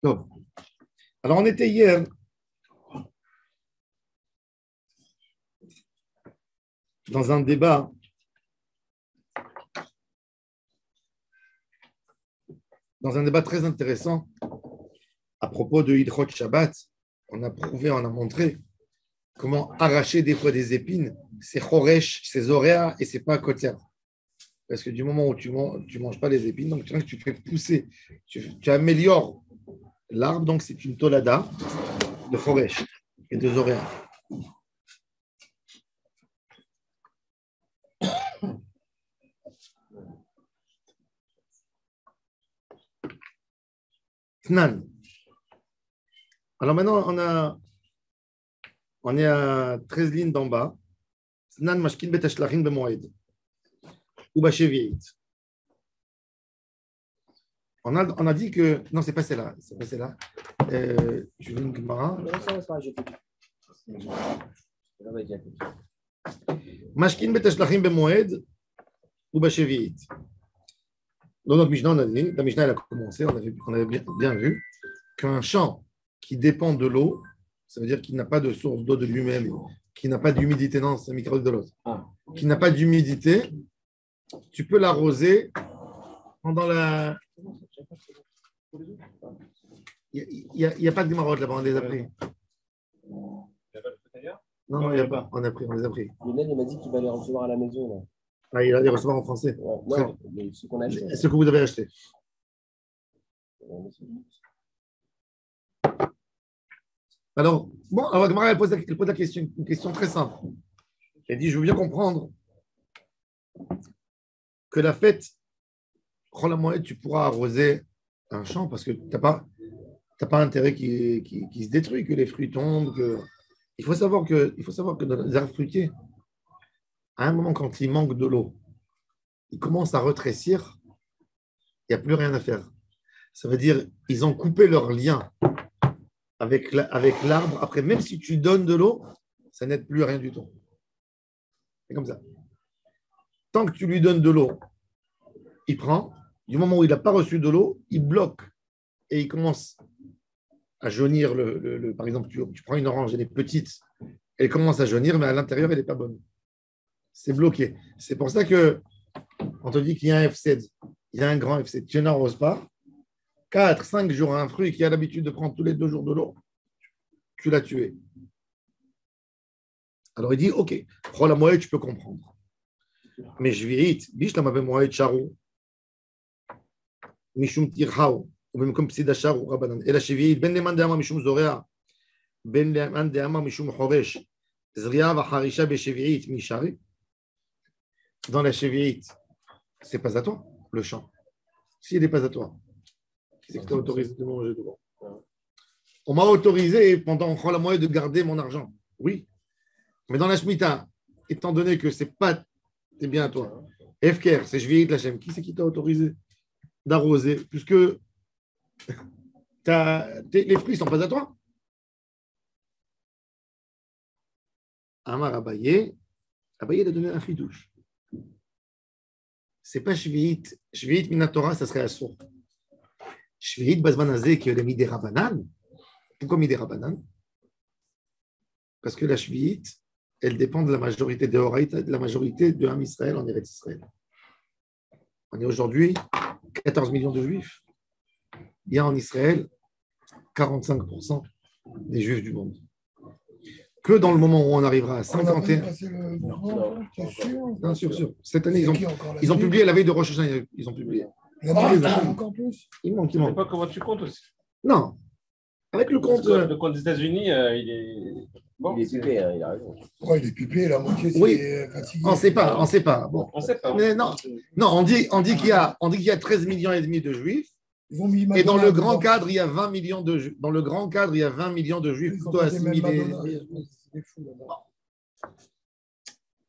Bon. Alors, on était hier dans un débat très intéressant à propos de Hidrot Shabbat. On a prouvé, on a montré comment arracher des fois des épines, c'est choresh, c'est zoréa et c'est pas koter. Parce que du moment où tu manges pas les épines, donc tu fais pousser, tu améliores l'arbre, donc c'est une tolada de choresh et de zoréa. Tnan. Alors maintenant, on est à 13 lignes d'en bas. Tnan mashkin betashlachin bemoed. Ou basheviit. On a dit que. Non, c'est pas celle-là. C'est pas celle-là. Tu veux une Gemara? Mashkin betashlachin bemoed. Ou basheviit. Dans notre Mishnah, on a dit, la Mishnah elle a commencé, on avait bien vu qu'un champ qui dépend de l'eau, ça veut dire qu'il n'a pas de source d'eau de lui-même, qui n'a pas d'humidité, non, c'est un micro de l'eau, qui n'a pas d'humidité, tu peux l'arroser pendant la. Il n'y a pas de marotte là-bas, on les a pris. Il n'y a pas de fruit ailleurs? Non, il n'y a pas, on les a pris. Lionel, il m'a dit qu'il va les recevoir à la maison. Là. Ah, il va les recevoir en français. Ouais, non, mais ce qu'on a acheté. Ce que vous avez acheté. Alors, Gemara, elle pose la question, une question très simple. Elle dit, je veux bien comprendre que la fête, tu pourras arroser un champ parce que tu n'as pas intérêt qu'il se détruit, que les fruits tombent. Il faut savoir que dans les arbres fruitiers, à un moment, quand il manque de l'eau, ils commencent à rétrécir, il n'y a plus rien à faire. Ça veut dire ils ont coupé leur lien avec l'arbre. Après, même si tu donnes de l'eau, ça n'aide plus rien du tout. C'est comme ça. Tant que tu lui donnes de l'eau, il prend. Du moment où il n'a pas reçu de l'eau, il bloque et il commence à jaunir. Par exemple, tu prends une orange, elle est petite, elle commence à jaunir, mais à l'intérieur, elle n'est pas bonne. C'est bloqué. C'est pour ça qu'on te dit qu'il y a un FCD, il y a un grand FCD. Tu n'arroses pas. 4, 5 jours, un fruit qui a l'habitude de prendre tous les 2 jours de l'eau, tu l'as tué. Alors il dit, ok, la moelle, tu peux comprendre. Mais je vite, biche la mave moelle charou, mishum tirhao, ou même comme psida charou, rabanan. Et la cheville, ben le mandama mishum zorea, ben le mandama mishum choresh, zria va harisha be cheviit mishari. Dans la cheville, c'est pas à toi, le champ. S'il n'est pas à toi, c'est que tu as autorisé de manger devant. On m'a autorisé pendant la moitié de garder mon argent. Oui. Mais dans la Shemitah, étant donné que c'est pas c'est bien à toi, Efker, c'est Shvi'it Lachem, qui c'est qui t'a autorisé d'arroser puisque les fruits ne sont pas à toi? Amar Abaye a donné un fidouche. C'est pas Shvi'it Minatora, ça serait Assour. Shvi'it Bazmanazé qui est le Midé Rabanan. Pourquoi Midé Rabanan? Parce que la Shvi'it, elle dépend de la majorité de Horaïta, de la majorité de Ham Israël en Eretz Israël. On est aujourd'hui 14 millions de Juifs. Il y a en Israël 45% des Juifs du monde. Que dans le moment où on arrivera à 51. Bien sûr. Cette année, ils ont publié la veille de Rosh Hashanah. Ils ont publié. Il manque encore plus. Il manque. Je ne sais pas comment tu comptes aussi. Non. Avec le compte. Le compte des États-Unis, il est. Bon. Il est pipé, il a raison. Ouais, il est pipé, la moitié, c'est fatigué. On ne sait pas. Bon. On ne sait pas. Mais non, on dit qu'il y a 13 millions et demi de Juifs. Et dans le grand cadre, il y a 20 millions de Juifs. Dans le grand cadre, il y a 20 millions de Juifs plutôt assimilés.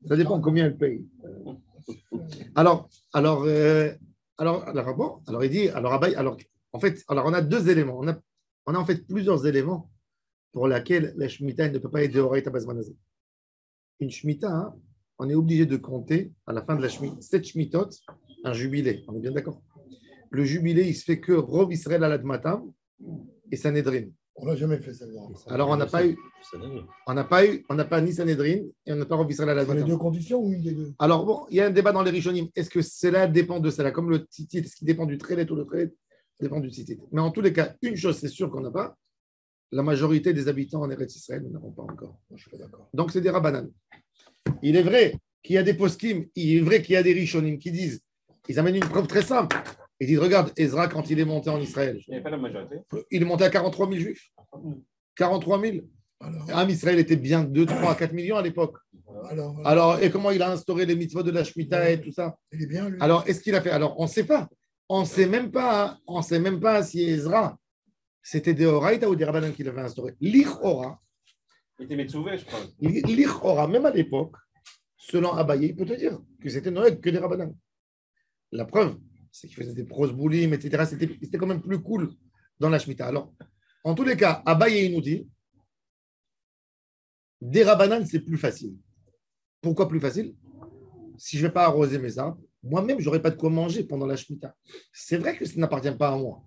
Ça dépend combien elle paye. Alors, il dit, en fait, on a 2 éléments. On a en fait plusieurs éléments pour lesquels la Shemitah ne peut pas être de Horaïta Bazmanazé. Une Shemitah, on est obligé de compter à la fin de la Shemitah, 7 Shemitot, un jubilé. On est bien d'accord? Le jubilé, il se fait que Rov Israël al Admatam, et Sanhedrin. On n'a jamais fait ça. Alors, on n'a pas ni Sanhedrin et on n'a pas Rav Israël C'est les Alazar. deux conditions ou une des deux? Alors, bon, il y a un débat dans les Rishonim. Est-ce que cela dépend de cela? Comme le titit, est-ce qu'il dépend du trélet ou le trélet dépend du titit? Mais en tous les cas, une chose, c'est sûr qu'on n'a pas. La majorité des habitants en Eretz Israël ne n'avons pas encore. Non, je suis pas d'accord. Donc, c'est des Rabbanan. Il est vrai qu'il y a des poskim, il est vrai qu'il y a des Rishonim qui disent, ils amènent une preuve très simple. Ils disent, regarde, Ezra, quand il est monté en Israël, Il n'y avait pas la majorité. il est monté à 43 000 juifs. 43 000. Alors, Israël était bien 2, 3, 4 millions à l'époque. Alors, et comment il a instauré les mitzvot de la Shemitah et tout ça? il est bien, lui. Alors, est-ce qu'il a fait? Alors, on ne sait pas. On ne sait même pas si Ezra, c'était des Horaïta ou des Rabbanan qui l'avaient instauré. L'Ichora, Il était Metsouvé, je crois. l'Ichora, même à l'époque, selon Abaye, il peut te dire que c'était Noël que des Rabbanan. La preuve, c'est qu'il faisait des prosboulim, etc. C'était quand même plus cool dans la Shemitah. Alors, en tous les cas, Abaye il nous dit, des Rabbanan, c'est plus facile. Pourquoi plus facile? Si je ne vais pas arroser mes arbres, moi-même, je n'aurai pas de quoi manger pendant la Shemitah. C'est vrai que ça n'appartient pas à moi.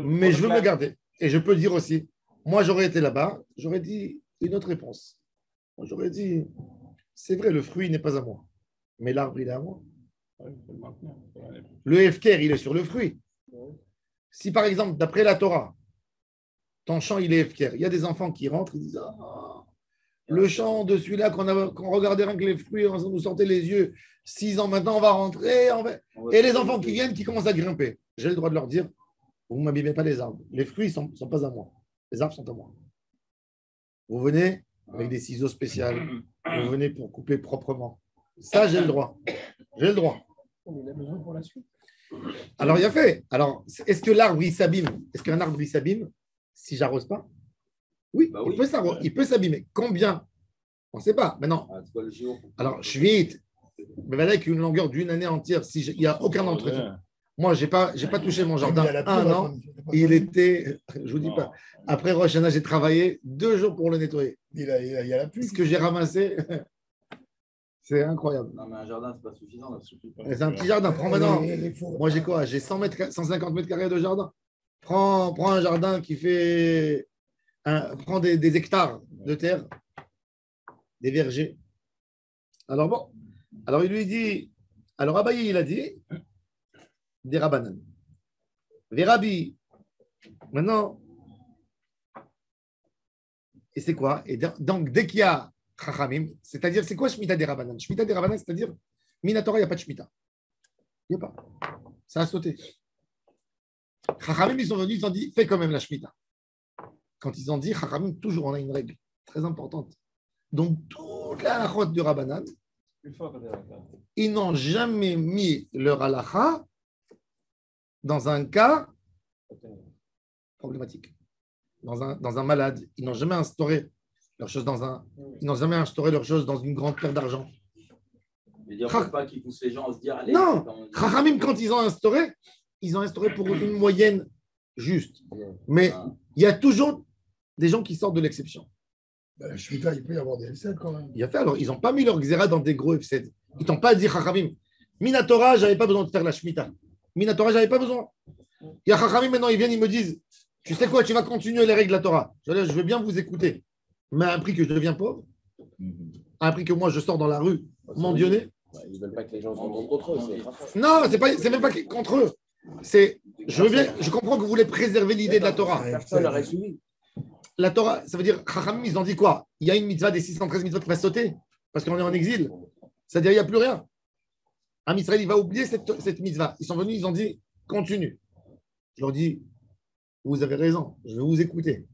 Mais je veux me garder. Et je peux dire aussi, moi, j'aurais été là-bas, j'aurais dit une autre réponse. Moi, j'aurais dit, c'est vrai, le fruit n'est pas à moi. Mais l'arbre, il est à moi. Le Hefker, il est sur le fruit. Si, par exemple, d'après la Torah, ton champ, il est Hefker, il y a des enfants qui rentrent, ils disent, ah, le champ de celui-là qu'on regardait rien que les fruits, on nous sortait les yeux, 6 ans maintenant, on va rentrer. Et les enfants qui viennent, qui commencent à grimper. J'ai le droit de leur dire, vous ne m'abîmez pas les arbres. Les fruits ne sont pas à moi. Les arbres sont à moi. Vous venez avec des ciseaux spéciaux. Vous venez pour couper proprement. Ça, j'ai le droit. J'ai le droit. Il a besoin pour la suite. Alors, il y a fait. Alors, est-ce que l'arbre, il s'abîme? Est-ce qu'un arbre, il s'abîme si j'arrose pas? Oui, Bah oui. il peut s'abîmer. Combien? On ne sait pas. Maintenant, alors, je vais vite. Mais avec une longueur d'une année entière, il n'y a aucun entretien. Moi, je n'ai pas touché mon jardin un an. Il était, je ne vous dis pas, après Rosh Hashanah, j'ai travaillé 2 jours pour le nettoyer. Il y a la pluie. Ce que j'ai ramassé, c'est incroyable. Non, mais un jardin, c'est pas suffisant. Là, C'est un petit jardin. Prends maintenant. Il faut- Moi, j'ai quoi? J'ai 150 mètres carrés de jardin. Prends un jardin qui fait. Prends des hectares de terre, des vergers. Alors bon. Alors il lui dit. Alors Abaye, il a dit des Rabbanan. Les Rabbi. Maintenant. Et c'est quoi? Et donc, dès qu'il y a Chachamim, c'est-à-dire, c'est quoi Shemitah des Rabbanan? Shemitah des Rabbanan, c'est-à-dire, Minatora, il n'y a pas de Shemitah. Il n'y a pas. Ça a sauté. Chachamim, ils sont venus, ils ont dit, fais quand même la Shemitah. Quand ils ont dit, Chachamim, toujours, on a une règle très importante. Donc, toute la halachot du Rabbanan, Plus fort que des Rabbanan. ils n'ont jamais mis leur halacha dans un cas problématique. Dans un malade. Ils n'ont jamais instauré leur chose ils n'ont jamais instauré leur chose dans une grande paire d'argent. Je veux dire, faut pas qu'ils poussent les gens à se dire, allez. Non, Chachamim, quand ils ont instauré pour une moyenne juste. Mais il y a toujours des gens qui sortent de l'exception. Ben, la Shemitah, il peut y avoir des FCD quand même. Il y a fait, alors, ils n'ont pas mis leur xéra dans des gros FCD. Ils t'ont pas dit, Chachamim, Minatora, je n'avais pas besoin de faire la Shemitah. Minatora, je n'avais pas besoin. Il y a Chachamim, maintenant, ils viennent, ils me disent, tu sais quoi, tu vas continuer les règles de la Torah. Je veux bien vous écouter. Mais à un prix que je deviens pauvre, à un prix que moi, je sors dans la rue, mendionnée. Ils ne veulent pas que les gens se rendent contre eux. Non, c'est même pas contre eux. Je comprends que vous voulez préserver l'idée de la Torah. Personne n'aurait soumis. La Torah, ça veut dire, Chachamim, ils ont dit quoi? Il y a une mitzvah des 613 mitzvot qui va sauter parce qu'on est en exil. C'est-à-dire, il n'y a plus rien. Un Israël, il va oublier cette mitzvah. Ils sont venus, ils ont dit, continue. Je leur dis, vous avez raison, je vais vous écouter.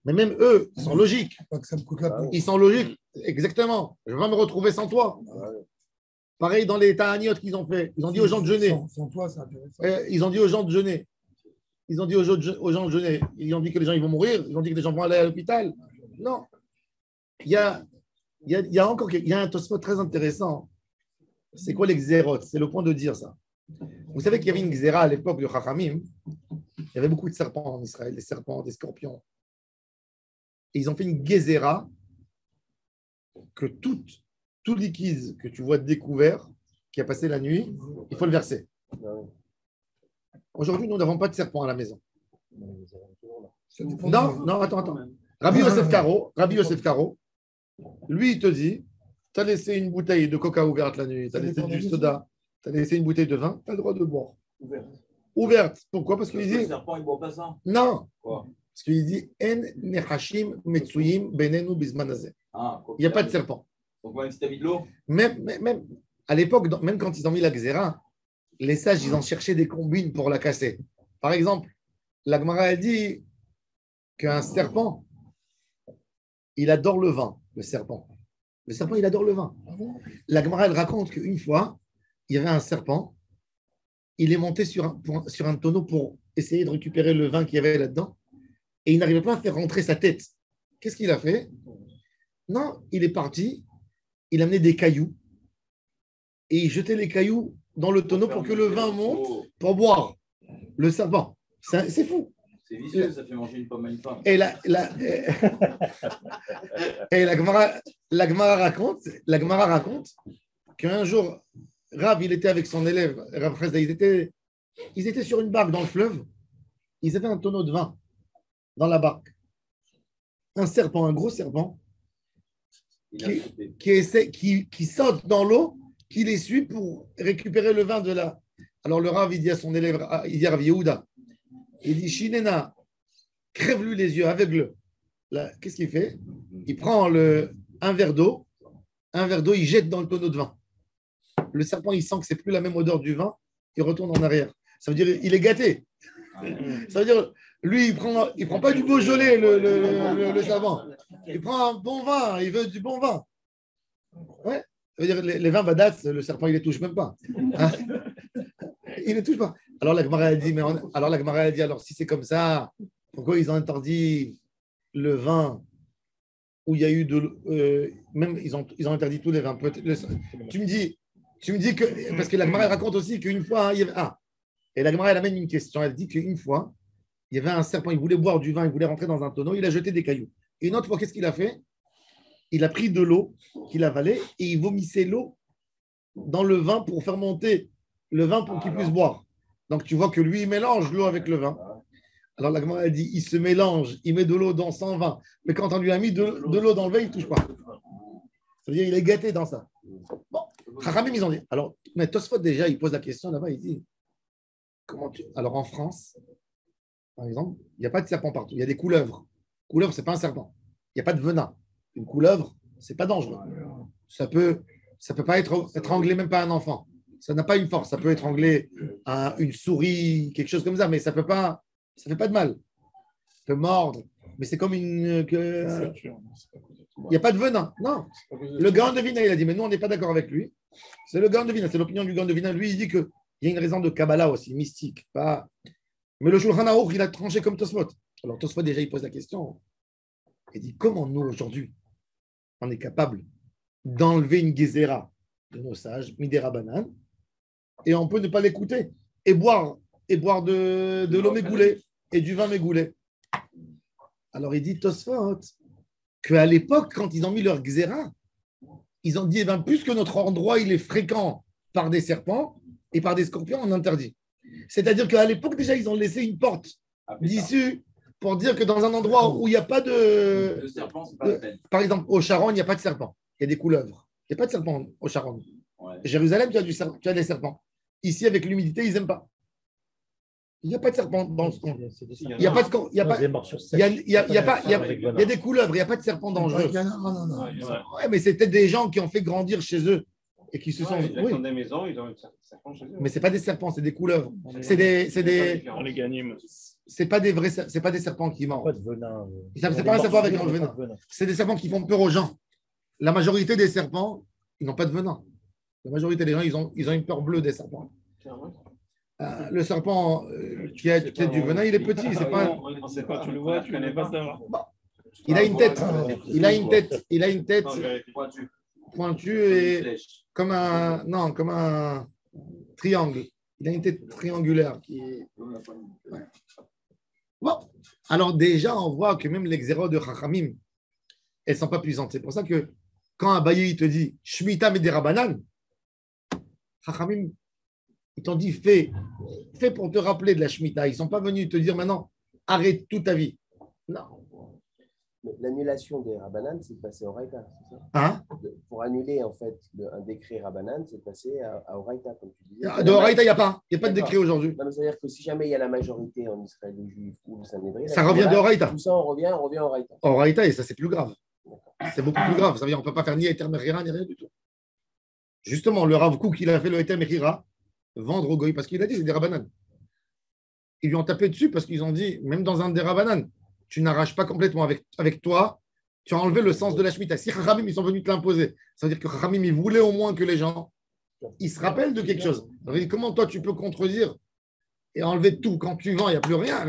Mais même eux, ils sont logiques. Pas que ça me coûte la peau. Ils sont logiques, exactement. Je ne vais pas me retrouver sans toi. Pareil dans les Ta'aniot qu'ils ont fait. Ils ont dit aux gens de jeûner. Sans toi, c'est intéressant. Ils ont dit aux gens de jeûner. Ils ont dit aux gens de jeûner. Ils ont dit que les gens ils vont mourir. Ils ont dit que les gens vont aller à l'hôpital. Non. Il y a un Tosfot très intéressant. C'est quoi les xérot? C'est le point de dire ça. Vous savez qu'il y avait une xéra à l'époque de Chachamim. Il y avait beaucoup de serpents en Israël, des serpents, des scorpions. Et ils ont fait une gézéra que tout liquide que tu vois découvert, qui a passé la nuit, il faut le verser. Aujourd'hui, nous n'avons pas de serpents à la maison. Ça dépend Non, non, attends. Rabbi Yosef Karo, lui, il te dit, tu as laissé une bouteille de coca ouverte la nuit, tu as Ça laissé dépend du des soda, tu as laissé une bouteille de vin, tu as le droit de boire. Ouvert. Ouverte. Pourquoi? Parce qu'il Le dit, serpent, il boit pas ça. non. Quoi? Parce qu'il dit, En nechashim metsuyim benenu bisman hazeh. Ah, Il n'y a pas de serpent. Donc, même si tu as mis de l'eau, Même à l'époque, même quand ils ont mis la xéra, les sages, ils ont cherché des combines pour la casser. Par exemple, la Gemara elle dit qu'un serpent, il adore le vin, le serpent. Le serpent, il adore le vin. La Gemara, elle raconte qu'une fois, il y avait un serpent, il est monté sur un tonneau pour essayer de récupérer le vin qu'il y avait là-dedans, et il n'arrivait pas à faire rentrer sa tête. Qu'est-ce qu'il a fait? Non, il est parti, il a amené des cailloux, et il jetait les cailloux dans le tonneau pour que le vin monte pour boire. Le serpent. C'est fou. c'est vicieux, ça fait manger une pomme à une femme. Et la Gemara raconte qu'un jour, Rav, il était avec son élève, Rav Chesda, ils étaient sur une barque dans le fleuve, ils avaient un tonneau de vin dans la barque. Un serpent, un gros serpent, Il a sauté. qui saute dans l'eau, qui les suit pour récupérer le vin de là. Alors le Rav, il dit à son élève, il dit à Rav Yehuda, il dit, Shinena, crève-lui les yeux, aveugle. Là, qu'est-ce qu'il fait? Il prend un verre d'eau, il jette dans le tonneau de vin. Le serpent, il sent que c'est plus la même odeur du vin, il retourne en arrière. Ça veut dire il est gâté. Ça veut dire, lui, il prend pas du Beaujolais, le serpent. Il prend un bon vin, il veut du bon vin. Ouais. Ça veut dire, les vins Badatz, le serpent, il les touche même pas. Hein? Il ne touche pas. Alors la Gemara a dit, alors si c'est comme ça, pourquoi ils ont interdit le vin où il y a eu même ils ont interdit tous les vins. Tu me dis que parce que la Gemara raconte aussi qu'une fois il y avait, et la Gemara elle amène une question. Elle dit qu'une fois il y avait un serpent, il voulait boire du vin, il voulait rentrer dans un tonneau, il a jeté des cailloux. Et une autre fois, qu'est-ce qu'il a fait? Il a pris de l'eau qu'il avalait et il vomissait l'eau dans le vin pour faire monter le vin pour qu'il puisse boire. Donc tu vois que lui, il mélange l'eau avec le vin. Alors la Gemara a dit, il se mélange, il met de l'eau dans son vin. Mais quand on lui a mis de l'eau dans le vin, il ne touche pas. Ça veut dire qu'il est gâté dans ça. Bon, Chachamim, ils ont dit. Alors, mais Tosfot, déjà, il pose la question là-bas, il dit, alors en France, par exemple, il n'y a pas de serpent partout. Il y a des couleuvres. Couleuvre, ce n'est pas un serpent. Il n'y a pas de venin. Une couleuvre, ce n'est pas dangereux. Ça peut pas étrangler même pas un enfant. Ça n'a pas une force. Ça peut étrangler une souris, quelque chose comme ça, mais ça ne fait pas de mal. Ça peut mordre, mais c'est comme il n'y a pas de venin. Non. Le Gaon de Vina, il a dit, mais nous, on n'est pas d'accord avec lui. C'est le Gaon de Vina, c'est l'opinion du Gaon de Vina. Lui, il dit qu'il y a une raison de Kabbalah aussi, mystique. Pas... Mais le Shulchan Aruch, il a tranché comme Tosfot. Alors Tosfot, déjà, il pose la question. Il dit, comment nous, aujourd'hui, on est capable d'enlever une gezéra de nos sages, midera banane, et on peut ne pas l'écouter et boire de l'eau mégoulée et du vin mégoulé. Alors il dit Tosfot qu'à l'époque, quand ils ont mis leur xéra, ils ont dit, puisque notre endroit il est fréquent par des serpents et par des scorpions, on interdit. C'est-à-dire qu'à l'époque, déjà, ils ont laissé une porte d'issue pour dire que dans un endroit où il n'y a pas de... Le serpent, c'est pas la peine. Par exemple, au Sharon, il n'y a pas de serpent. Il y a des couleuvres. Il n'y a pas de serpent au Sharon. Ouais. Jérusalem, tu as des serpents. Ici, avec l'humidité, ils n'aiment pas. Il n'y a pas de serpent dans ce coin. Il n'y a pas de il y a pas, il y a des couleuvres, il n'y a pas de serpent dangereux. Non. Ouais, mais c'est peut-être des gens qui ont fait grandir chez eux et qui se sont. Ils Oui. ont des maisons, ils ont des serpents chez eux. Mais c'est pas des serpents, c'est des couleuvres. C'est des. On les gagne. C'est pas des vrais. C'est pas des serpents qui mordent. Pas de venin. C'est pas un serpent avec un venin. C'est des serpents qui font peur aux gens. La majorité des serpents, ils n'ont pas de venin. La majorité des gens, ils ont une peur bleue des serpents. Le serpent qui a du venin, il est petit. C'est pas. On sait pas, tu le vois, tu connais pas savoir. Il a une tête. Il a une tête pointue et Flèche. comme un triangle. Il a une tête triangulaire qui est. Ouais. Bon, alors déjà, on voit que même les xéros de Chachamim, elles ne sont pas puissantes. C'est pour ça que quand Abaye il te dit Shemitah Medera Banan, Chachamim, ils t'ont dit fais pour te rappeler de la Shemitah. Ils ne sont pas venus te dire maintenant arrête toute ta vie. Non. Mais l'annulation des Rabbanan, c'est de passer au Raïta, c'est ça? Hein? Pour annuler en fait un décret Rabbanan, c'est de passer à Oraïta, comme tu disais. De Horaïta, il n'y a pas. Il n'y a pas de D'accord. décret aujourd'hui. Non, mais c'est-à-dire que si jamais il y a la majorité en Israël de Juifs ou de Sanhédrin, Ça revient de Horaïta. tout ça, on revient au Raïta. Horaïta, et ça, c'est plus grave. C'est beaucoup plus grave. Ça veut dire qu'on ne peut pas faire ni Eter Mechira, ni rien du tout. Justement, le Rav Kook, il a fait le Eter Mechira, vendre au Goy, parce qu'il a dit c'est des Rabbanan. Ils lui ont tapé dessus parce qu'ils ont dit, même dans un des Rabbanan, tu n'arraches pas complètement avec toi, tu as enlevé le sens de la Shemitah. Si Chachamim, ils sont venus te l'imposer, ça veut dire que Chachamim, ils voulaient au moins que les gens, ils se rappellent de quelque chose. Alors, il dit, comment toi, tu peux contredire et enlever tout? Quand tu vends, il n'y a plus rien.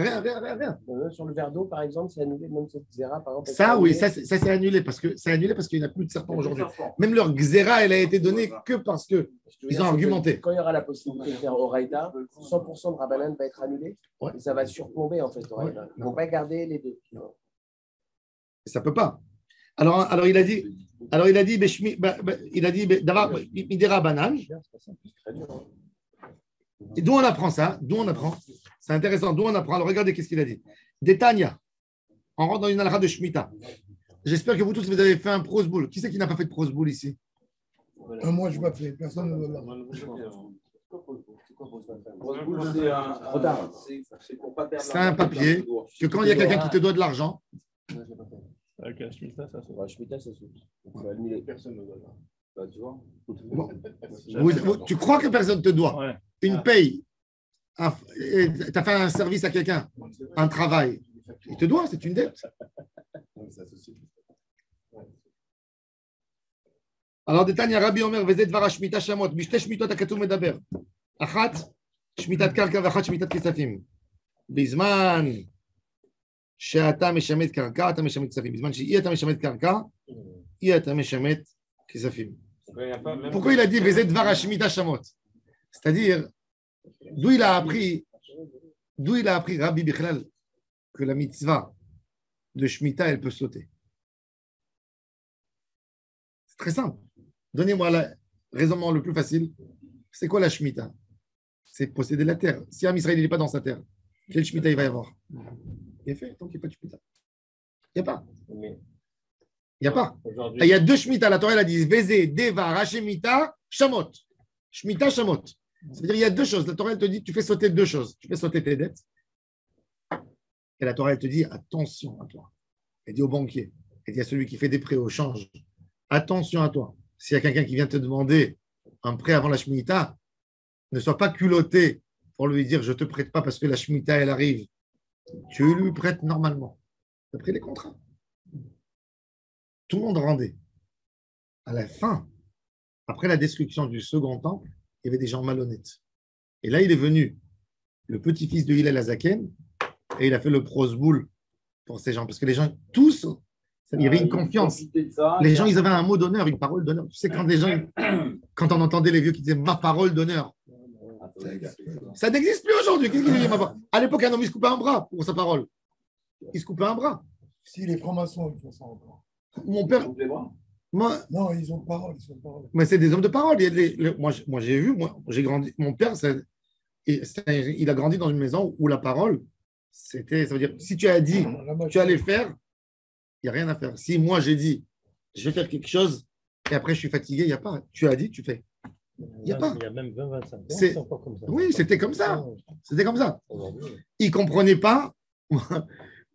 Sur le verre d'eau, par exemple, c'est annulé, même cette Zera, par exemple. Ça, oui, ça c'est annulé parce qu'il n'y a plus de serpent aujourd'hui. Même leur Xéra, elle a été donnée que parce que ils ont argumenté. Quand il y aura la possibilité de faire Oraïta, 100% de Rabbanan va être annulé. Ouais. Et ça va surplomber, en fait, Oraïta. Ouais. Ils ne vont pas garder les deux. Ça ne peut pas. Alors il a dit, d'avoir Midera Banan. Et d'où on apprend ça? D'où on apprend? C'est intéressant. D'où on apprend? Alors regardez qu'est-ce qu'il a dit. Détania. On rentre dans une halakha de Shemitah. J'espère que vous tous, vous avez fait un prosboul. Qui c'est qui n'a pas fait de prosboul ici? Moi, je n'ai pas fait. Personne ne l'a C'est un papier que quand il y a quelqu'un qui te doit de l'argent, Avec la Shemitah, ça se Ouais, Shemitah, ça se fait annuler. Personne ne doit. Bah, tu vois. bon, tu crois que personne te doit. Ouais. Une paye. Tu as fait un service à quelqu'un, un travail. Il te doit, c'est une dette. Alors, Détania, Rabbi Omer, Vezet Vara Shemitah Shamot, Bishte Shemitot Akatou Medaber. Achat, Shemitat Karka, Vachat Shemitat Kesafim. Bizman, שאתה משמט קרקע, אתה משמט כספים. בזמן שאי אתה משמט קרקע, אי אתה משמט כספים. Pourquoi il a dit Vezet Dvar Hashmita Shamot? C'est-à-dire, d'où il a appris Rabbi Bichlal que la mitzvah de Shemitah, elle peut sauter. C'est très simple. Donnez-moi le raisonnement le plus facile. C'est quoi la Shemitah? C'est posséder la terre. Si un Israël n'est pas dans sa terre, quelle Shemitah il va y avoir? Il est fait, tant qu'il n'y a pas de Shemitah. Il n'y a pas. Il n'y a pas. Il y a deux Shemitah. La Torah, elle a dit Vezé, Deva, Hashemita, Shamot. Shemitah, Shamot. C'est-à-dire, il y a deux choses. La Torah, elle te dit tu fais sauter deux choses. Tu fais sauter tes dettes. Et la Torah, elle te dit attention à toi. Elle dit au banquier, elle dit à celui qui fait des prêts au change attention à toi. S'il y a quelqu'un qui vient te demander un prêt avant la Shemitah, ne sois pas culotté pour lui dire je ne te prête pas parce que la Shemitah, elle arrive. Tu lui prêtes normalement, d'après les contrats. Tout le monde rendait. À la fin, après la destruction du second temple, il y avait des gens malhonnêtes. Et là, il est venu le petit-fils de Hillel Azaken et il a fait le prosboul pour ces gens. Parce que les gens, tous, il y avait une confiance. Les gens, ils avaient un mot d'honneur, une parole d'honneur. Tu sais, quand les gens, quand on entendait les vieux qui disaient ma parole d'honneur, ça n'existe plus aujourd'hui. Qu'est-ce qu'il dit, ma parole? À l'époque, un homme, il se coupait un bras pour sa parole. Il se coupait un bras. Si les francs-maçons, ils font ça encore. Mon père, moi, Non, ils ont parole. mais c'est des hommes de parole. Moi, j'ai vu, j'ai grandi. Mon père, il a grandi dans une maison où la parole, ça veut dire, si tu as dit, tu allais faire, il n'y a rien à faire. Si moi, j'ai dit, je vais faire quelque chose, et après, je suis fatigué, il n'y a pas. Tu as dit, tu fais. Il n'y a pas. Il y a même 20-25 ans, C'est encore comme ça. Oui, c'était comme ça. C'était comme ça. Il ne comprenait pas.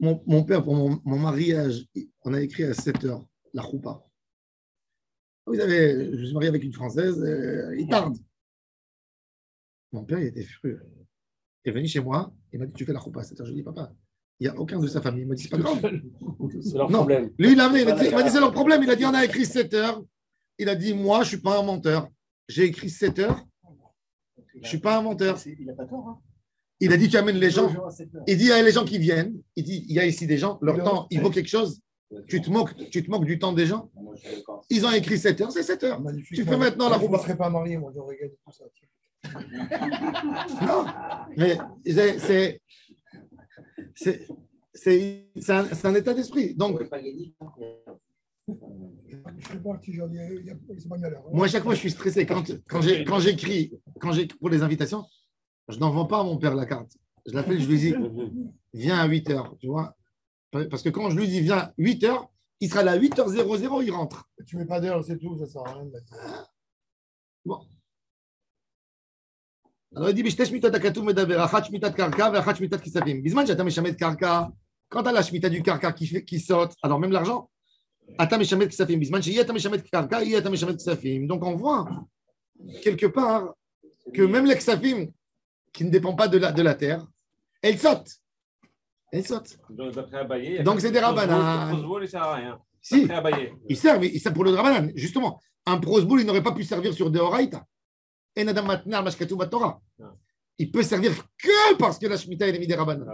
Mon père, pour mon mariage, on a écrit à 7 heures, la choupa. Vous savez, je me suis marié avec une Française, il tarde. Mon père, il était furieux. Il est venu chez moi, il m'a dit tu fais la choupa à 7 heures. Je lui ai dit papa, il n'y a aucun de sa famille. Il m'a dit c'est pas grave. C'est leur Non. problème. Lui, il m'a dit c'est leur problème. Il a dit on a écrit 7 heures. Il a dit moi, je ne suis pas un menteur. J'ai écrit 7 heures. Je ne suis pas un menteur. Il n'a pas tort. Hein. Il a dit tu amènes les gens. Il dit il y a les gens qui viennent. Il dit il y a ici des gens. Leur temps, il vaut quelque chose. Tu te moques du temps des gens. Ils ont écrit 7 heures, c'est 7 heures. Magnifique. Tu fais maintenant la Je ne rouba. serais pas marié, moi, j'aurais gagné tout ça. Non, mais c'est un état d'esprit. Donc, Je sais pas si j'en ai. C'est pas galère. moi, à chaque fois, je suis stressé. Quand j'écris pour les invitations, je n'envoie pas à mon père la carte. Je l'appelle, je lui dis, viens à 8 heures, tu vois. Parce que quand je lui dis viens 8h, il sera là à 8h00, il rentre. Tu mets pas d'heure, c'est tout, ça sert à rien. Bon. Alors il dit בשתי שמיטות הכתוב מדבר, אחת שמיטת קרקע ואחת שמיטת כספים. בזמן שאתה משמט קרקע, quand tu as la shmita du karka qui saute, alors même l'argent, אתה משמט כספים. בזמן שיהיה אתה משמט קרקע, יהיה אתה משמט כספים. Donc on voit quelque part que même les ksafim qui ne dépendent pas de la terre, elles sautent. Elles sautent. Donc c'est des rabanan. Prosboul, il sert à rien. Si, D'après Abaye. il sert pour le rabanan. Justement, un prosboul, il n'aurait pas pu servir sur des oraïta. En adam matnar mashkatu batora. Il peut servir que parce que la shmita est mise des rabanan.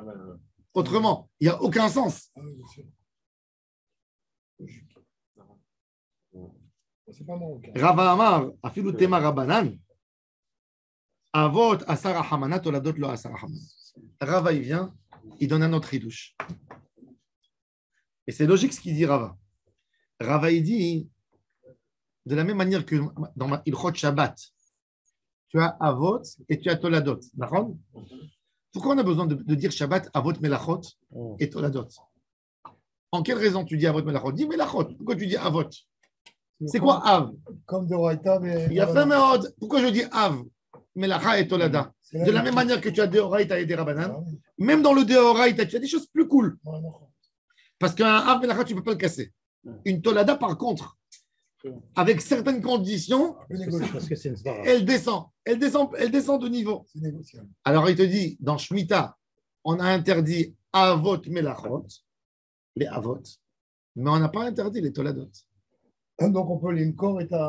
Autrement, il n'y a aucun sens. Ah oui, bien sûr. Logique. C'est pas mon cas. Rava Amar, afilu tema rabanan. Avot asara hamana, toladot lo asara hamana. Rava, il vient, il donne un autre ridouche. Et c'est logique ce qu'il dit Rava. Rava, il dit, de la même manière que dans Ilchot Shabbat, tu as Avot et tu as Toladot. D'accord? Pourquoi on a besoin de dire Shabbat, Avot, Melachot et Toladot? En quelle raison tu dis Avot, Melachot? Dis Melachot. Pourquoi tu dis Avot? C'est quoi Av? Comme de Raïta, mais. Il y a fait Meod. Pourquoi je dis Av, Melacha et Tolada? De la même manière que tu as Deoraita et des Rabanan, même dans le Deoraita, tu as des choses plus cool. Parce qu'un Av, Melacha, tu ne peux pas le casser. Une Tolada, par contre, avec certaines conditions, Parce que c'est une svara. elle descend de niveau. C'est négociable. Alors il te dit, dans Shemitah, on a interdit Avot Melachot, les Avot, mais on n'a pas interdit les Toladot. Donc on peut l'imcor et ta.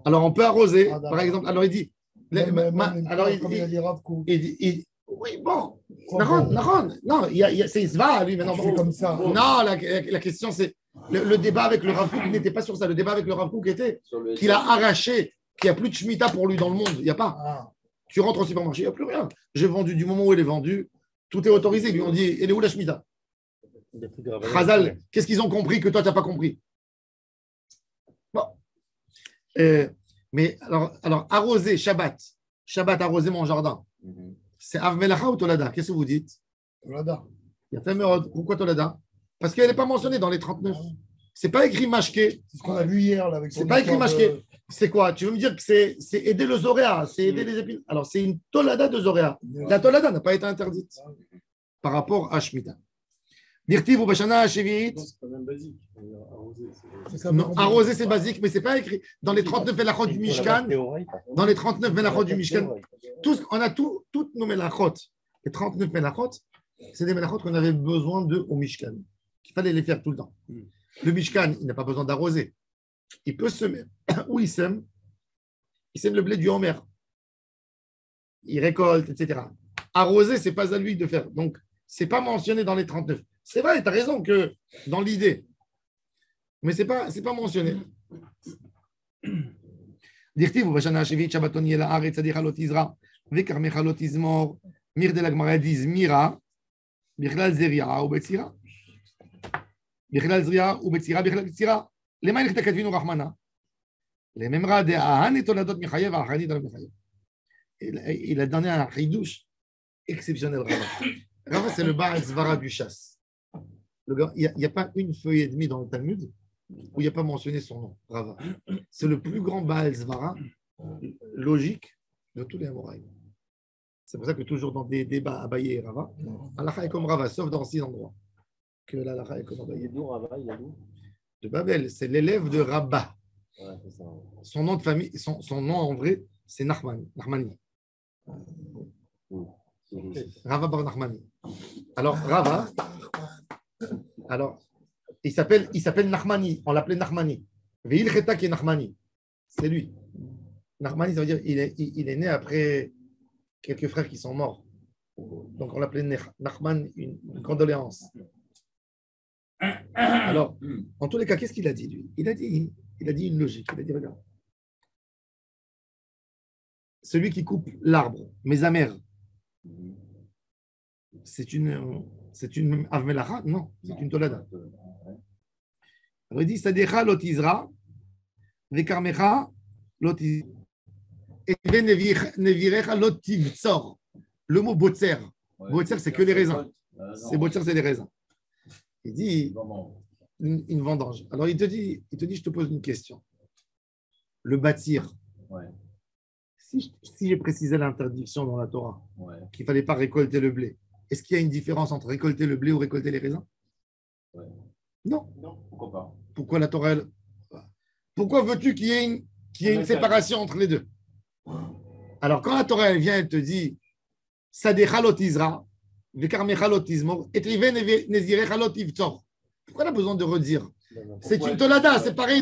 Alors on peut arroser, Ah, par exemple. Alors il dit, alors comme il a dit Rav Kook. oui, bon, non, c'est Isva, lui, maintenant. C'est comme ça. Non, la question, c'est, le débat avec le Rav Kook n'était pas sur ça. Le débat avec le Rav Kook était qu'il a arraché, qu'il n'y a plus de Shemitah pour lui dans le monde. Il n'y a pas. Ah, Tu rentres au supermarché, il n'y a plus rien. J'ai vendu du moment où il est vendu, tout est autorisé. Ils lui ont dit, elle est où la Shemitah? Chazal, qu'est-ce qu'ils ont compris que toi, tu n'as pas compris? Bon. Mais alors, arroser Shabbat arroser mon jardin, c'est Av Melacha ou Tolada? Qu'est-ce que vous dites? Tolada. Il y a fait Merod. Pourquoi Tolada? Parce qu'elle n'est pas mentionnée dans les 39. C'est pas écrit Mashke. C'est ce qu'on a vu hier là, avec C'est pas écrit Mashke. C'est quoi? Tu veux me dire que c'est aider le Zoréa, c'est aider les épines. Alors, c'est une Tolada de Zoréa. La Tolada n'a pas été interdite par rapport à Shemitah. Dirtiv ou Bashana Hashevit. C'est quand même basique. Arroser, c'est basique, mais c'est pas écrit. Dans les 39 Melachot du Mishkan, dans les 39 Melachot du Mishkan, on a toutes nos Melachot. Les 39 Melachot, c'est des Melachot qu'on avait besoin d'eux au Mishkan. Il fallait les faire tout le temps. Le Mishkan, il n'a pas besoin d'arroser. Il peut semer. Où il sème? Il sème le blé du Homer. Il récolte, etc. Arroser, c'est pas à lui de faire. Donc, c'est pas mentionné dans les 39. C'est vrai, tu as raison que dans l'idée. Mais ce n'est pas mentionné. Dirtiv, Vashana Hashevit, Shabbaton Yela Aretz, Sadicha Lot Izra, Vekarmecha Lot Izmor, Mir de la Gemara dit Zmira, Bichlal Zeria ou Betzira. Bichlal Zeria ou Betzira, Bichlal Betzira. Les mains de Katvinu Rahmana. Les mêmes rats de Ahan et Toladot Michayev, Ahani dans le Michayev. Il a donné un ridouche exceptionnel, Rava. Rava, c'est le Baal Zvara du chasse. Il n'y a pas une feuille et demie dans le Talmud où il n'y a pas mentionné son nom, Rava. C'est le plus grand Baal Zvara logique de tous les Amoraïm. C'est pour ça que toujours dans des débats Abaye et Rava, Allah est comme Rava, sauf dans 6 endroits. Que l'Allah est comme Abaye. Il est d'où, Rava? Il est d'où? De Babel, c'est l'élève de Rabba. Ouais, c'est ça. Son nom de famille, son nom en vrai, c'est Nachmani. Rava Bar Nachmani. Alors, Rava, il s'appelle Nachmani. On l'appelait Nachmani. Veil Cheta qui est Nachmani. C'est lui. Nachmani, ça veut dire il est né après quelques frères qui sont morts. Donc, on l'appelait Nachman, une condoléance. Alors, en tous les cas, qu'est-ce qu'il a dit, lui? Il a dit une logique. Il a dit, regarde. Celui qui coupe l'arbre, mes amers, c'est une Avmelacha? Non, c'est une Tolada. Alors il dit Sadecha lotizra, Vekarmecha lotizra, et Nevirecha lotivtsor. Le mot botzer, botzer c'est que les raisins. C'est botzer, c'est les raisins. Il dit Vraiment. une vendange. Alors, il te dit, je te pose une question. Le bâtir, Ouais. si j'ai précisé l'interdiction dans la Torah, Ouais. qu'il ne fallait pas récolter le blé, est-ce qu'il y a une différence entre récolter le blé ou récolter les raisins? Ouais. Non. Non, pourquoi pas? Pourquoi la Torah, pourquoi veux-tu qu'il y ait une séparation entre les deux? Alors, quand la Torah elle vient, elle te dit Sadeh lot Izra, Vekarmecha lot Izmor, et Trive Nezirecha lot Ivtzor. Pourquoi elle a besoin de redire? C'est une tolada, c'est pareil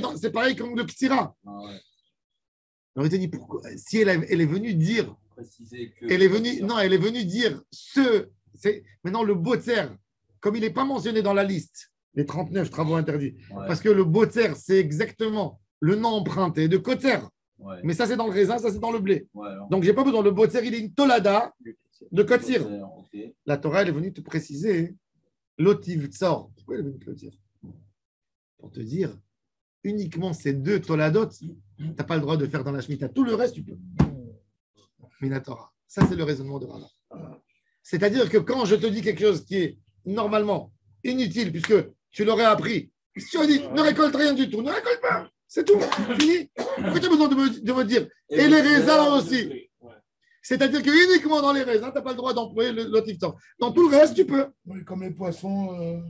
comme le Ktira. Ah ouais. Alors, il te dit pourquoi, si elle est venue dire, Préciser que. elle est venue dire maintenant le Botzer, comme il n'est pas mentionné dans la liste, les 39 travaux interdits, Ouais. parce que le Botzer, c'est exactement le nom emprunté de Kotzer. Ouais. Mais ça, c'est dans le raisin, ça, c'est dans le blé. Ouais, alors. Donc, je n'ai pas besoin. Le Botzer, il est une tolada de Kotzir. Ok. La Torah, elle est venue te préciser l'otiv tsor. Pourquoi elle est venue te le dire? Pour te dire, uniquement ces deux toladot, tu n'as pas le droit de faire dans la Shemitah. Tout le reste, tu peux. Mais la Torah, ça, c'est le raisonnement de Rava. C'est-à-dire que quand je te dis quelque chose qui est normalement inutile, puisque tu l'aurais appris, si tu as dit ne récolte rien du tout, ne récolte pas, c'est tout, fini. Pourquoi tu as besoin de me dire et les raisins aussi? C'est-à-dire que uniquement dans les raisins, tu n'as pas le droit d'employer l'otiv tsor. Dans tout le reste, tu peux. Oui, comme les poissons,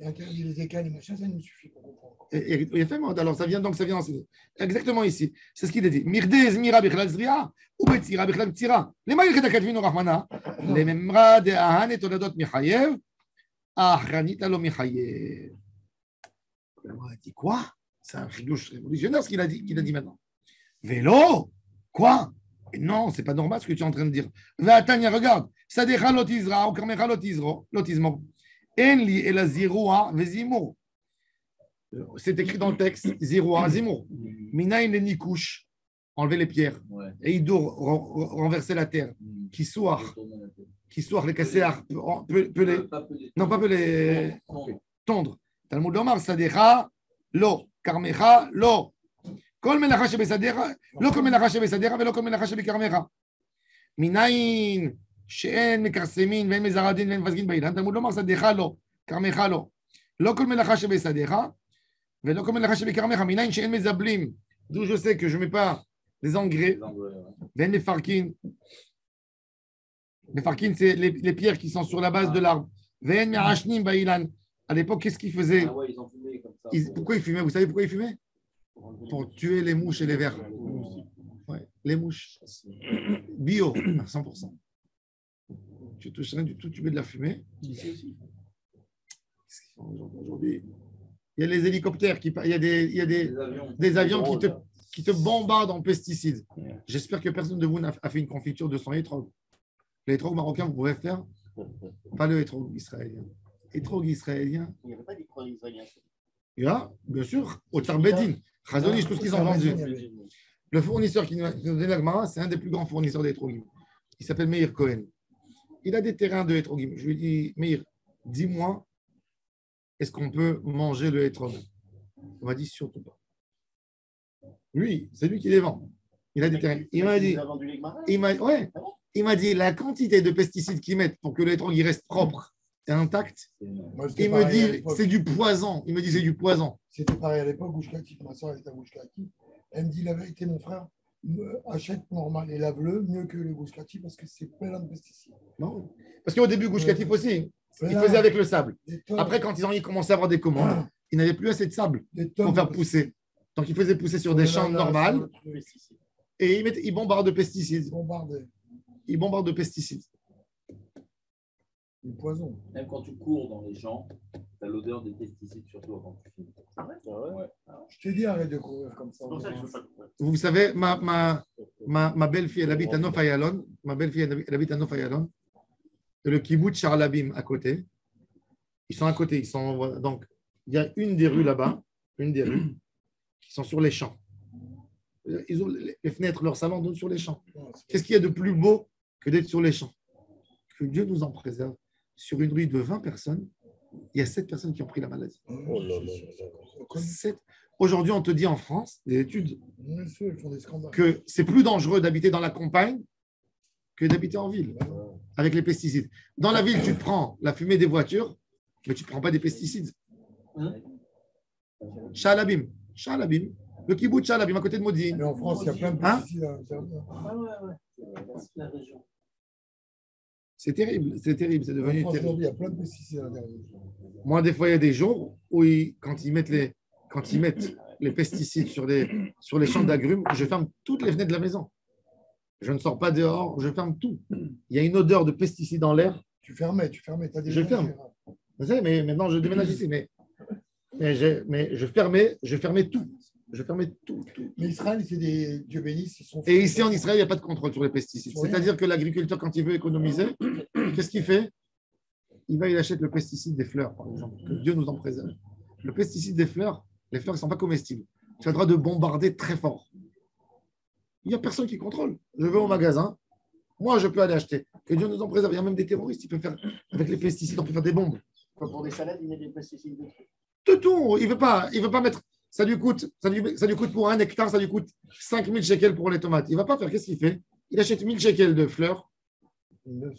et interdire les écailles, les machins, ça nous suffit pour comprendre. Et effectivement, alors ça vient enseigner. Exactement ici. C'est ce qu'il a dit. Mirdez mira bichlal zria ou betzira bichlal tzira. Lema yilchet kadvinu rahmana. Lememra de ahan et toladot michayev. Ahranit alo michayev. On a dit quoi? C'est un chidouche révolutionnaire ce qu'il a dit maintenant. Vélo? Quoi? Et non, c'est pas normal ce que tu es en train de dire. Va Tania, regarde. Sadecha lot izra ou karmecha lot izmo. En li ela ziroua vezimour. C'est écrit dans le texte, ziroua, zimour. Minaïn le nikouche, enlever les pierres. Ouais. Et il doit renverser la terre. Qui soir les casséars, peut les. Non, pas peut les tondre. Talmud Lomar, Sadecha, lo, Karmecha, lo. Kol melacha shebesadecha, lo kol melacha shebesadecha, velo kol melacha shebekarmecha. Minaïn. שאין מקרסמין ואין מזרדין ואין מפסגין באילן, תלמוד לומר שדך לא, כרמך לא. לא כל מלאכה שבשדך, ולא כל מלאכה שבכרמך, מניין שאין מזבלים, d'où je sais que je ne mets pas des engrais, ואין מפרקין. מפרקין, c'est les pierres qui sont sur la base de l'arbre. ואין מעשנים באילן. À l'époque, qu'est-ce qu'ils faisaient? Ah ouais, ils ont fumé comme ça. Pourquoi ils fumaient? Vous savez pourquoi ils fumaient? Pour tuer les mouches et les vers. Ouais, les mouches. Bio, à 100%. Tu touches rien du tout, tu mets de la fumée. Qu'est-ce qu'ils font aujourd'hui? Il y a les hélicoptères, il y a des avions qui te bombardent en pesticides. J'espère que personne de vous n'a fait une confiture de son hétrog. L'hétrog marocain, vous pouvez faire, pas le hétrog israélien. Hétrog israélien. Il n'y avait pas d'hétrog israélien. Il y a, bien sûr, au Tarbedin, Chazonish, tout ce qu'ils ont vendu. Le fournisseur qui nous a donné l'Agmara, c'est un des plus grands fournisseurs d'hétrogim. Il s'appelle Meir Cohen. Il a des terrains de hétrogim. Je lui ai dit, Meir, dis-moi, est-ce qu'on peut manger le hétrog? Il m'a dit, surtout pas. Lui, c'est lui qui les vend. Il a des terrains. Il m'a dit, la quantité de pesticides qu'ils mettent pour que le hétrog reste propre et intact, il me dit, c'est du poison. Il me dit, c'est du poison. C'était pareil à l'époque, Gouchkaki, ma soeur était à Gouchkaki. Elle me dit la vérité, mon frère, achète normal et lave-le mieux que le Gouchkati parce que c'est plein de pesticides. Non. Parce qu'au début, Gouchkati aussi, il faisait avec le sable. Après, quand ils ont commencé à avoir des commandes, ils n'avaient plus assez de sable pour faire pousser. Donc, ils faisaient pousser sur des champs normales et ils bombardent de pesticides. Ils bombardent de pesticides. Du poison. Même quand tu cours dans les champs, tu as l'odeur des pesticides surtout avant que tu finis. Ah ouais? Je t'ai dit arrête de courir comme ça. Vous savez, ma belle-fille, elle habite à Nof Ayalon. Ma belle-fille, elle habite à Nof Ayalon. Et le kibbutz Charlabim à côté. Ils sont à côté. Donc, il y a une des rues là-bas, qui sont sur les champs. Ils ont les fenêtres, leur salon donnent sur les champs. Qu'est-ce qu'il y a de plus beau que d'être sur les champs? Que Dieu nous en préserve. Sur une rue de 20 personnes, il y a 7 personnes qui ont pris la maladie. Oh là là. 7. Aujourd'hui, on te dit en France, des études, Monsieur, ils font des scandales. que c'est plus dangereux d'habiter dans la campagne que d'habiter en ville, avec les pesticides. Dans la ville, tu te prends la fumée des voitures, mais tu ne prends pas des pesticides. Hein? Sha'alabim. Sha'alabim. Le kibbutz Sha'alabim à côté de Modine. Mais en France, il y a plein de Hein? pesticides à l'intérieur. Ah ouais. C'est la région. C'est terrible, c'est terrible, c'est En devenu France, terrible. aujourd'hui, il y a plein de pesticides à l'intérieur. Moi, des fois, il y a des jours où, quand ils mettent les pesticides sur les champs d'agrumes, je ferme toutes les fenêtres de la maison. Je ne sors pas dehors, je ferme tout. Il y a une odeur de pesticides dans l'air. Tu fermais. T'as Je ferme. Vous savez, mais maintenant, je déménage ici. Mais je fermais tout. Je fermais tout. Mais Israël, c'est des Dieu bénisse, ils sont. Et ici, en Israël, il n'y a pas de contrôle sur les pesticides. Sur rien. C'est-à-dire que l'agriculteur, quand il veut économiser, qu'est-ce qu'il fait? Il achète le pesticide des fleurs, par exemple. Que Dieu nous en préserve. Le pesticide des fleurs, les fleurs ne sont pas comestibles. Tu as le droit de bombarder très fort. Il n'y a personne qui contrôle. Je vais au magasin. Moi, je peux aller acheter. Que Dieu nous en préserve. Il y a même des terroristes. Ils peuvent faire, avec les pesticides, on peut faire des bombes. Pour des salades, il met des pesticides de trucs. De tout. Il ne veut pas mettre. Ça lui coûte pour 1 hectare, ça lui coûte 5000 shekels pour les tomates. Il ne va pas faire. Qu'est-ce qu'il fait? Il achète 1000 shekels de fleurs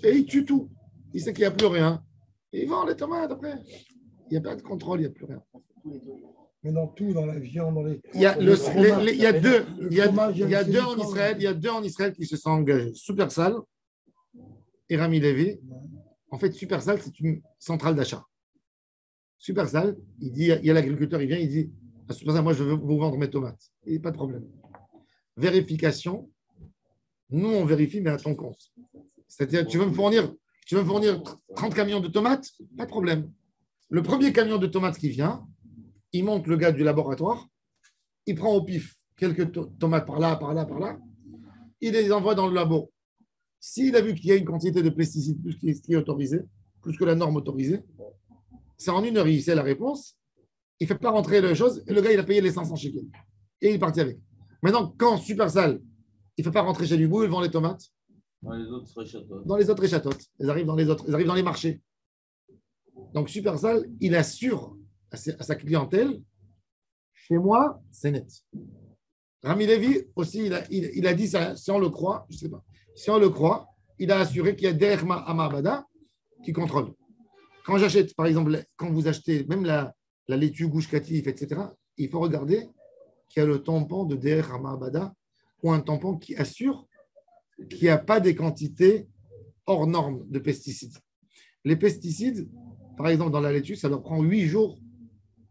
et il tue tout. Il sait qu'il n'y a plus rien. Et il vend les tomates après. Il n'y a pas de contrôle, il n'y a plus rien. Mais dans tout, dans la viande, dans les. Il y a deux fromage, en Israël qui se sont engagés. Supersal et Rami Levy. En fait, Supersal, c'est une centrale d'achat. Supersal, il y a l'agriculteur, il vient, il dit à Supersal, moi, je veux vous vendre mes tomates. Il n'y a pas de problème. Vérification, nous, on vérifie, mais à ton compte. C'est-à-dire, tu veux me fournir 30 camions de tomates? Pas de problème. Le premier camion de tomates qui vient, il monte le gars du laboratoire, il prend au pif quelques tomates par là, il les envoie dans le labo. S'il a vu qu'il y a une quantité de pesticides plus qui est autorisée, plus que la norme autorisée, c'est en 1 heure, il sait la réponse, il ne fait pas rentrer les choses, et le gars, il a payé les 500 shekels. Et il est parti avec. Maintenant, quand Supersal, il ne fait pas rentrer chez lui, il vend les tomates. Dans les autres réchatotes. Dans les autres réchatotes. Elles arrivent dans les marchés. Donc, Supersal, il assure à sa clientèle, chez moi, c'est net. Rami Levy aussi, il a dit ça, si on le croit, je ne sais pas, si on le croit, il a assuré qu'il y a Derech Ma'abada qui contrôle. Quand j'achète, par exemple, quand vous achetez même la laitue Gush Katif, etc., il faut regarder qu'il y a le tampon de Derech Ma'abada ou un tampon qui assure qu'il n'y a pas des quantités hors normes de pesticides. Les pesticides, par exemple, dans la laitue, ça leur prend 8 jours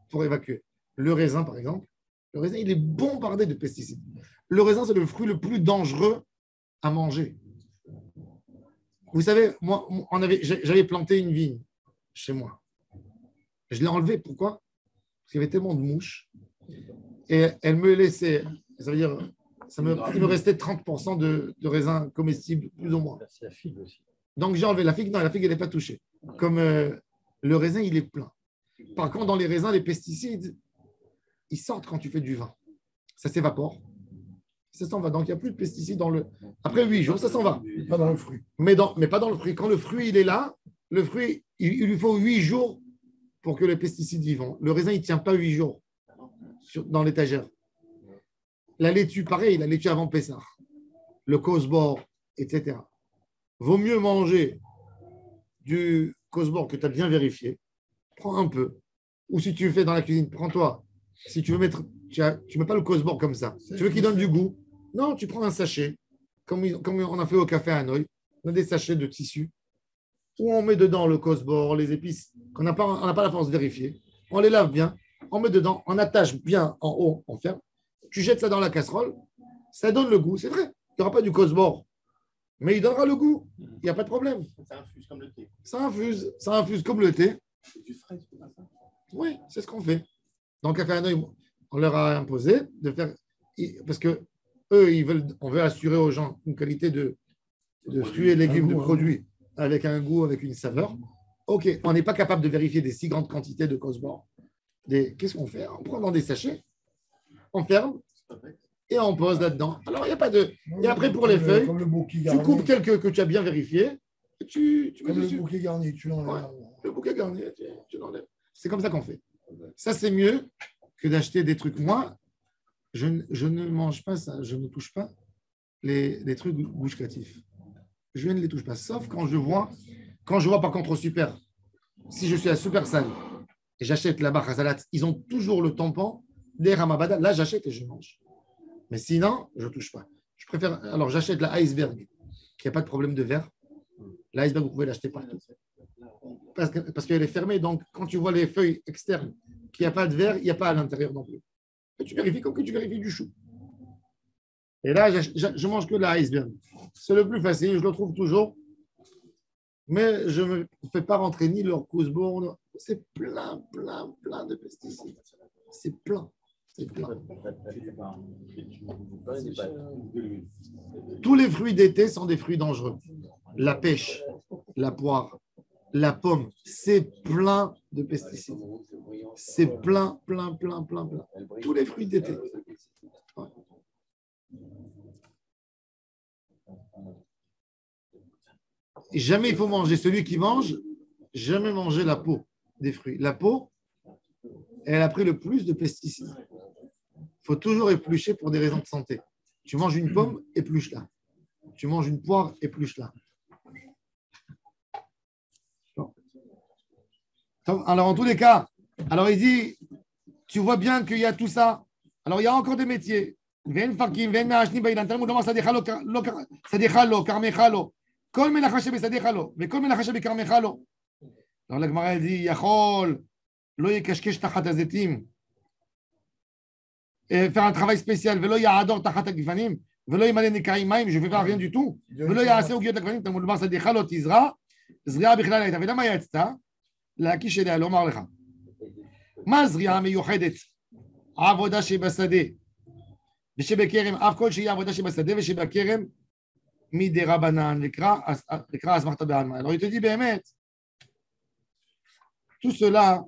pour évacuer. Le raisin, par exemple, le raisin, il est bombardé de pesticides. Le raisin, c'est le fruit le plus dangereux à manger. Vous savez, moi, j'avais planté une vigne chez moi. Je l'ai enlevée. Pourquoi? Parce qu'il y avait tellement de mouches. Et elle me laissait, ça veut dire, il me restait 30% de raisins comestibles, plus ou moins. C'est la figue aussi. Donc, j'ai enlevé la figue. Non, la figue, elle n'est pas touchée. Comme le raisin, il est plein. Par contre, dans les raisins, les pesticides, ils sortent quand tu fais du vin. Ça s'évapore. Ça s'en va. Donc, il n'y a plus de pesticides dans le. Après 8 jours, ça s'en va. Pas dans le fruit. Mais pas dans le fruit. Quand le fruit, il est là, le fruit, il lui faut 8 jours pour que les pesticides y vont. Le raisin, il ne tient pas 8 jours dans l'étagère. La laitue, pareil, la laitue avant Pessah. Le Kosbor, etc. Vaut mieux manger du Kosbor que tu as bien vérifié. Prends un peu. Ou si tu le fais dans la cuisine, prends-toi. Si tu veux mettre, tu ne mets pas le Kosbor comme ça. Tu veux qu'il donne du goût? Non, tu prends un sachet, comme on a fait au café à Hanoï. On a des sachets de tissu où on met dedans le Kosbor, les épices qu'on n'a pas la force de vérifier. On les lave bien, on met dedans, on attache bien en haut, on ferme. Tu jettes ça dans la casserole, ça donne le goût. C'est vrai, il n'y aura pas du Kosbor, mais il donnera le goût. Il n'y a pas de problème. Ça infuse comme le thé. Ça infuse comme le thé. C'est du frais, c'est pas ça? Oui, c'est ce qu'on fait. Dans le café à Hanoï, on leur a imposé de faire, parce que eux, on veut assurer aux gens une qualité de fruits et légumes, de produits, avec un goût, avec une saveur. OK, on n'est pas capable de vérifier des si grandes quantités de Kosbor. Qu'est-ce qu'on fait? On prend dans des sachets, on ferme et on pose là-dedans. Alors, il n'y a pas de. Et après, pour les feuilles, tu coupes quelques que tu as bien vérifiés et tu mets Comme dessus. le bouquet garni, tu l'enlèves. Ouais, le bouquet garni, tu l'enlèves. C'est comme ça qu'on fait. Ça, c'est mieux que d'acheter des trucs. Moi, je ne mange pas ça, je ne touche pas les trucs gushkatif. Je ne les touche pas, sauf quand je vois par contre au super, si je suis à Supersal et j'achète là-bas Khazalat, ils ont toujours le tampon des Ramabada. Là, j'achète et je mange. Mais sinon, je ne touche pas. Je préfère. Alors, j'achète la iceberg, qui n'a pas de problème de verre. L'iceberg, vous pouvez l'acheter partout. Parce qu'elle est fermée. Donc, quand tu vois les feuilles externes, qu'il n'y a pas de verre, il n'y a pas à l'intérieur non plus. Et tu vérifies comme que tu vérifies du chou. Et là, je mange que la iceberg. C'est le plus facile, je le trouve toujours. Mais je ne me fais pas rentrer ni leur cousebourne. C'est plein de pesticides. C'est plein. Tous les fruits d'été sont des fruits dangereux. La pêche, la poire, la pomme, c'est plein de pesticides. C'est plein. Tous les fruits d'été. Ouais. Et jamais il faut manger. Celui qui mange, jamais manger la peau des fruits. La peau, elle a pris le plus de pesticides. Il faut toujours éplucher pour des raisons de santé. Tu manges une pomme, épluche-la. Tu manges une poire, épluche-la. Alors, en tous les cas, alors il dit, tu vois bien qu'il y a tout ça. Alors, il y a encore des métiers. Alors, la Gemara dit, Yachol, lo yekashkesh tachat hazetim. Et faire un travail spécial. Velo ya'ador tachat hagvanim. Velo yimale nekaim maim. Je ne fais pas rien du tout. Velo ya'aseh ugiot hagvanim. Talmud lomar sadicha lo tizra. זריעה בכלל הייתה. ולמה יצאת? להקיש אליה, לומר לך. מה הזריעה המיוחדת? העבודה שבשדה. ושבכרם, אף כל שהיא העבודה שבשדה ושבכרם מדי רבנן. לקרא אסמכתא בעלמא. Alors il te dit באמת, tout cela,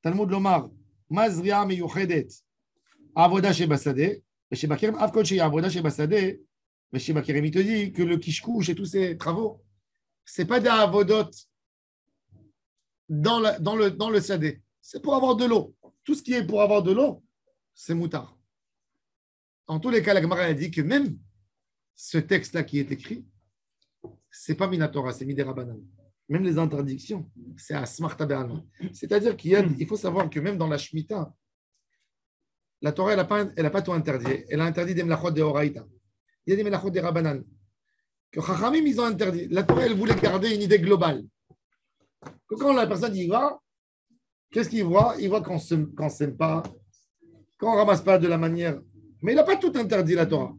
תלמוד לומר, מה זריעה מיוחדת? העבודה שבשדה, ושבכרם, אף כל שהיא העבודה שבשדה, ושבכרם, il te dit que le kishkouch et tous ces travaux, ce n'est pas des avodotes dans le sadé, c'est pour avoir de l'eau. Tout ce qui est pour avoir de l'eau, c'est moutard. En tous les cas, la Gemara a dit que même ce texte-là qui est écrit, ce n'est pas Minatora, c'est Midera-Banan. Même les interdictions, c'est à Smarta Be'alma. C'est-à-dire qu'il faut savoir que même dans la Shemitah, la Torah, elle n'a pas tout interdit. Elle a interdit des melachot de Horaïta. Il y a des melachot de Rabbanan. Que Chachamim, ils ont interdit. La Torah, elle voulait garder une idée globale. Que quand la personne y va, qu'est-ce qu'il voit? Il voit qu'on ne s'aime pas, qu'on ne ramasse pas de la manière. Mais il n'a pas tout interdit, la Torah.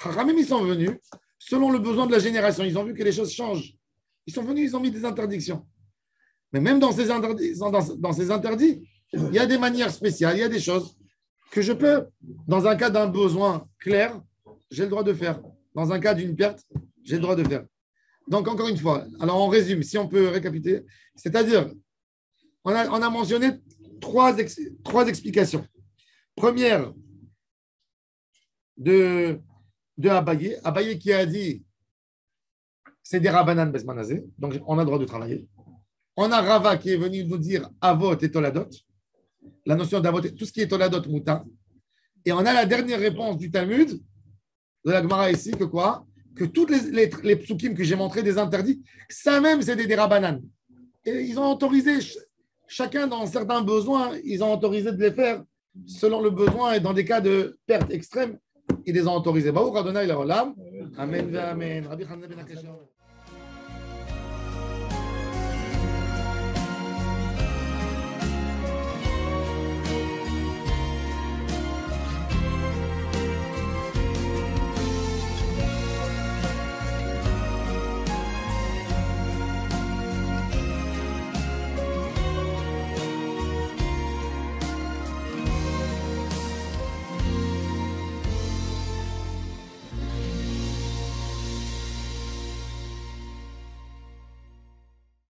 Chachamim, ils sont venus selon le besoin de la génération. Ils ont vu que les choses changent. Ils sont venus, ils ont mis des interdictions. Mais même dans ces interdits, il y a des manières spéciales, il y a des choses que je peux, dans un cas d'un besoin clair, j'ai le droit de faire. Dans un cas d'une perte, j'ai le droit de faire. Donc, encore une fois, alors on résume, si on peut récapituler, c'est-à-dire, on a mentionné trois explications. Première, de Abaye. Abaye qui a dit c'est des Rabbanan Besmanazé, donc on a le droit de travailler. On a Rava qui est venu nous dire Avot et Toladot, la notion d'Avot, tout ce qui est Toladot Mouta. Et on a la dernière réponse du Talmud, de la Gemara ici, que quoi? Que toutes les psukim que j'ai montrés des interdits, ça même c'est des Rabbanan. Et ils ont autorisé, chacun dans certains besoins, ils ont autorisé de les faire selon le besoin et dans des cas de perte extrême, ils les ont autorisés. Baruch Adonai Le'olam. Amen ve Amen. Rabbi Chanina ben Akashia.